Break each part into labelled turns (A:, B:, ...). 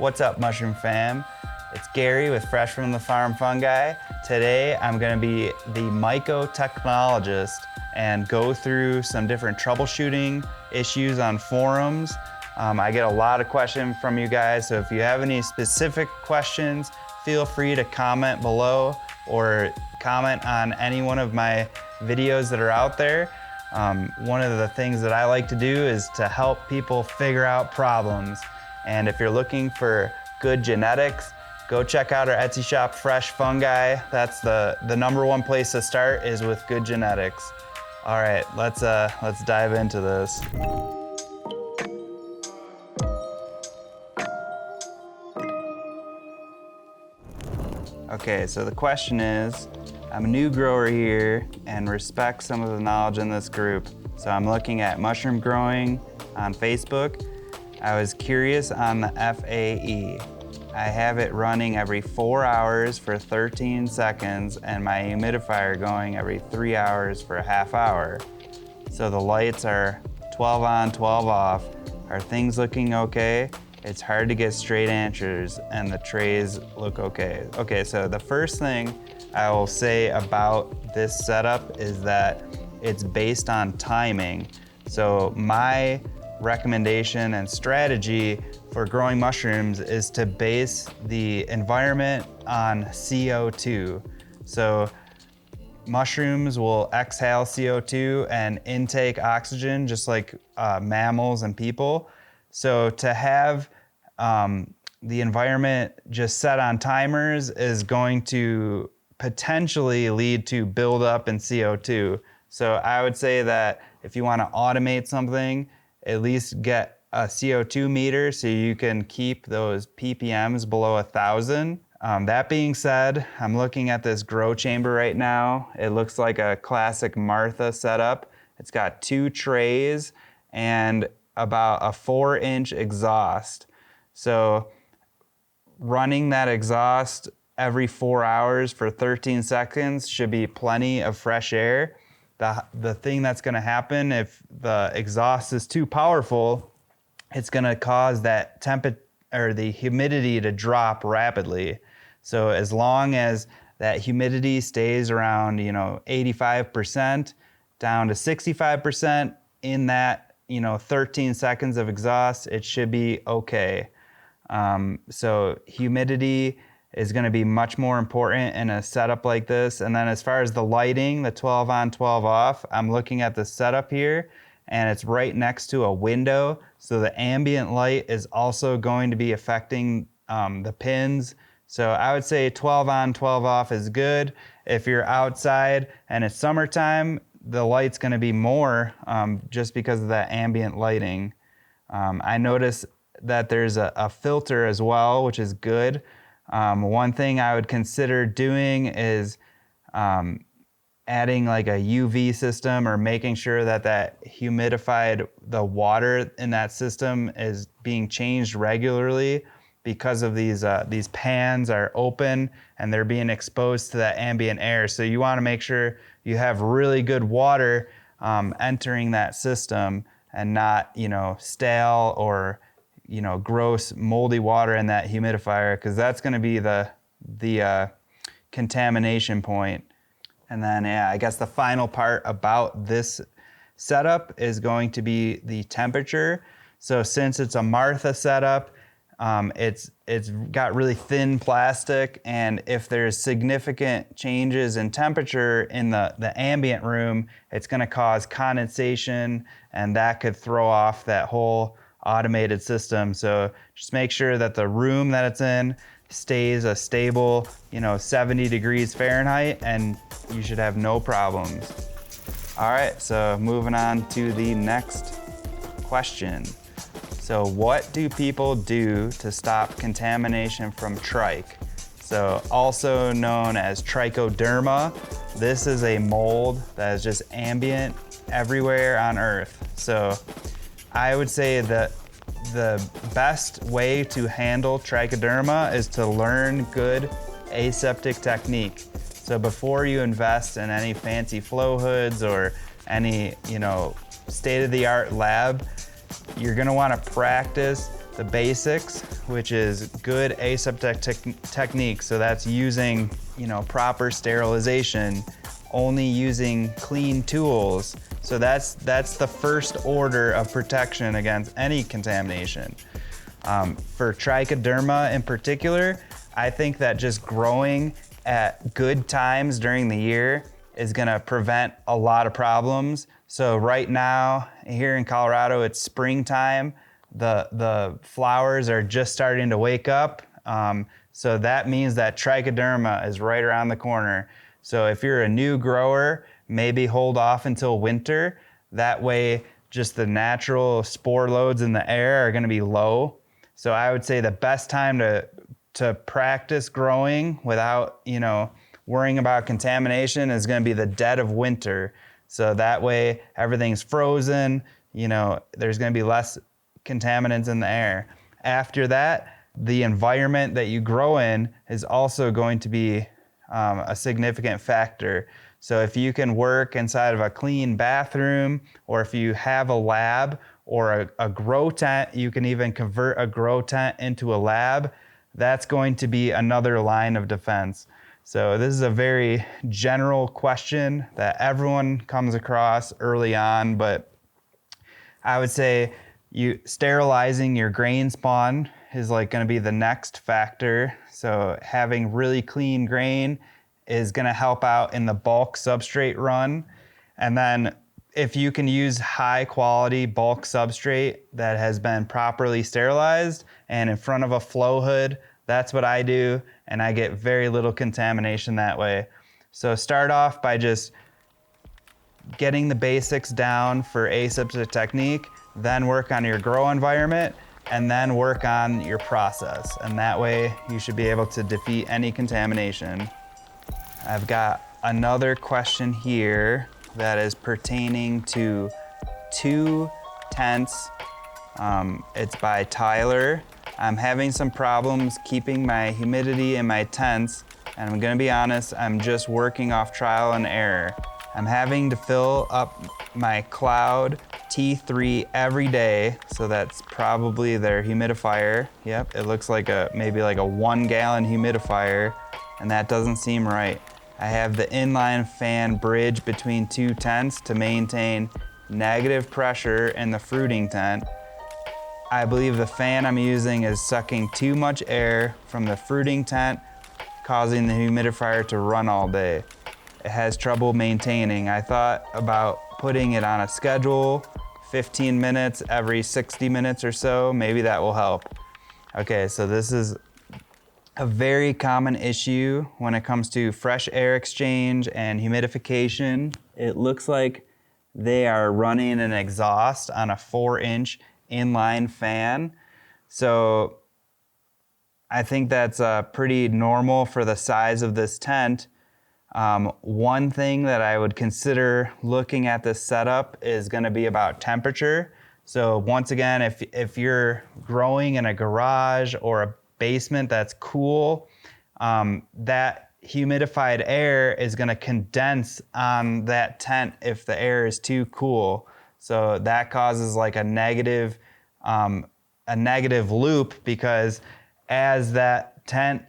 A: What's up, Mushroom fam? It's Gary with Fresh from the Farm Fungi. Today I'm going to be the mycotechnologist and go through some different troubleshooting issues on forums. I get a lot of questions from you guys, so if you have any specific questions, feel free to comment below or comment on any one of my videos that are out there. One of the things that I like to do is to help people figure out problems. And if you're looking for good genetics, go check out our Etsy shop, Fresh Fungi. That's the number one place to start is with good genetics. All right, let's dive into this. Okay, so the question is, I'm a new grower here and respect some of the knowledge in this group. So I'm looking at mushroom growing on Facebook. I was curious on the FAE. I have it running every 4 hours for 13 seconds and my humidifier going every 3 hours for a half hour. So the lights are 12 on, 12 off. Are things looking okay? It's hard to get straight answers and the trays look okay. Okay, so the first thing I will say about this setup is that it's based on timing. So my recommendation and strategy for growing mushrooms is to base the environment on CO2. So mushrooms will exhale CO2 and intake oxygen just like mammals and people. So to have the environment just set on timers is going to potentially lead to buildup in CO2. So I would say that if you want to automate something, at least get a CO2 meter so you can keep those ppms below 1,000. That being said, I'm looking at this grow chamber right now. It looks like a classic Martha setup. It's got 2 trays and about a 4-inch exhaust. So running that exhaust every 4 hours for 13 seconds should be plenty of fresh air. The thing that's gonna happen if the exhaust is too powerful, it's gonna cause that the humidity to drop rapidly. So as long as that humidity stays around 85% down to 65% in that 13 seconds of exhaust, it should be okay. So humidity is going to be much more important in a setup like this. And then as far as the lighting, the 12 on, 12 off, I'm looking at the setup here and it's right next to a window. So the ambient light is also going to be affecting the pins. So I would say 12 on, 12 off is good. If you're outside and it's summertime, the light's going to be more just because of that ambient lighting. I noticed that there's a filter as well, which is good. One thing I would consider doing is adding like a UV system or making sure that the water in that system is being changed regularly because of these pans are open and they're being exposed to that ambient air. So you want to make sure you have really good water entering that system and not stale or gross moldy water in that humidifier, because that's going to be the contamination point. And then I guess the final part about this setup is going to be the temperature. So since it's a Martha setup, it's got really thin plastic, and if there's significant changes in temperature in the ambient room, it's going to cause condensation, and that could throw off that whole automated system. So just make sure that the room that it's in stays a stable 70 degrees Fahrenheit, and you should have no problems. All right, so moving on to the next question. So what do people do to stop contamination from trich? So also known as trichoderma. This is a mold that is just ambient everywhere on Earth. So I would say that the best way to handle trichoderma is to learn good aseptic technique. So before you invest in any fancy flow hoods or any state-of-the-art lab, you're gonna wanna practice the basics, which is good aseptic technique. So that's using, proper sterilization, only using clean tools. So that's the first order of protection against any contamination. For trichoderma in particular, I think that just growing at good times during the year is gonna prevent a lot of problems. So right now, here in Colorado, it's springtime. The flowers are just starting to wake up. So that means that trichoderma is right around the corner. So if you're a new grower, maybe hold off until winter. That way, just the natural spore loads in the air are gonna be low. So I would say the best time to practice growing without, worrying about contamination is gonna be the dead of winter. So that way everything's frozen, there's gonna be less contaminants in the air. After that, the environment that you grow in is also going to be a significant factor. So if you can work inside of a clean bathroom, or if you have a lab or a grow tent, you can even convert a grow tent into a lab. That's going to be another line of defense. So this is a very general question that everyone comes across early on, but I would say sterilizing your grain spawn is like going to be the next factor. So having really clean grain is going to help out in the bulk substrate run. And then if you can use high quality bulk substrate that has been properly sterilized and in front of a flow hood, that's what I do, and I get very little contamination that way. So start off by just getting the basics down for aseptic technique, then work on your grow environment, and then work on your process. And that way you should be able to defeat any contamination. I've got another question here that is pertaining to 2 tents. It's by Tyler. I'm having some problems keeping my humidity in my tents, and I'm gonna be honest, I'm just working off trial and error. I'm having to fill up my Cloud T3 every day, so that's probably their humidifier. Yep, it looks like maybe like a 1 gallon humidifier, and that doesn't seem right. I have the inline fan bridge between 2 tents to maintain negative pressure in the fruiting tent. I believe the fan I'm using is sucking too much air from the fruiting tent, causing the humidifier to run all day. It has trouble maintaining. I thought about putting it on a schedule, 15 minutes every 60 minutes or so. Maybe that will help. Okay, so this is a very common issue when it comes to fresh air exchange and humidification. It looks like they are running an exhaust on a 4-inch inline fan. So I think that's pretty normal for the size of this tent. One thing that I would consider looking at this setup is going to be about temperature. So once again, if you're growing in a garage or a basement that's cool, that humidified air is going to condense on that tent if the air is too cool. So that causes like a negative loop, because as that tent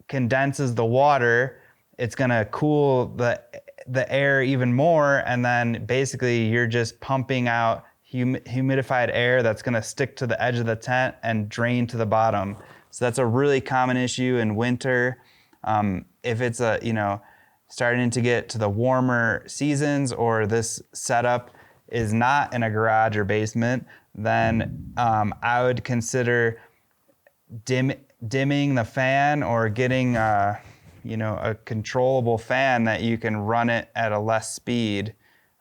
A: condenses the water, it's gonna cool the air even more, and then basically you're just pumping out humidified air that's gonna stick to the edge of the tent and drain to the bottom. So that's a really common issue in winter. If it's starting to get to the warmer seasons, or this setup is not in a garage or basement, then I would consider dimming the fan, or getting a controllable fan that you can run it at a less speed.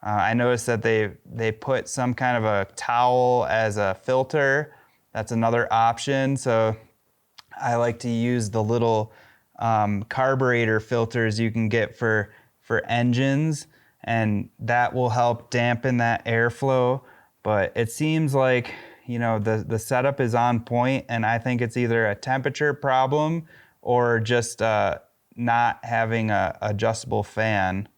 A: I noticed that they put some kind of a towel as a filter. That's another option. So I like to use the little carburetor filters you can get for engines, and that will help dampen that airflow. But it seems like the setup is on point, and I think it's either a temperature problem or just not having a adjustable fan.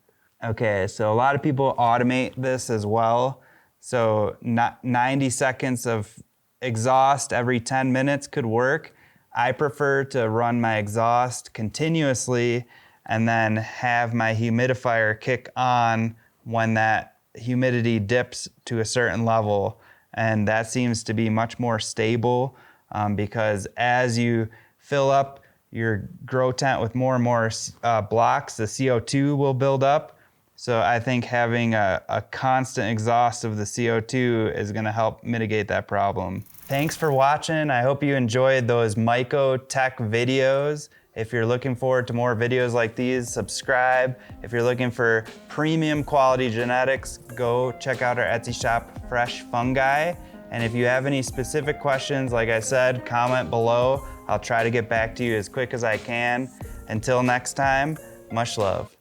A: Okay, so a lot of people automate this as well. So 90 seconds of exhaust every 10 minutes could work. I prefer to run my exhaust continuously and then have my humidifier kick on when that humidity dips to a certain level. And that seems to be much more stable because as you fill up your grow tent with more and more blocks, the CO2 will build up. So I think having a constant exhaust of the CO2 is gonna help mitigate that problem. Thanks for watching. I hope you enjoyed those Mushroom Tek videos. If you're looking forward to more videos like these, subscribe. If you're looking for premium quality genetics, go check out our Etsy shop, Fresh Fungi. And if you have any specific questions, like I said, comment below. I'll try to get back to you as quick as I can. Until next time, much love.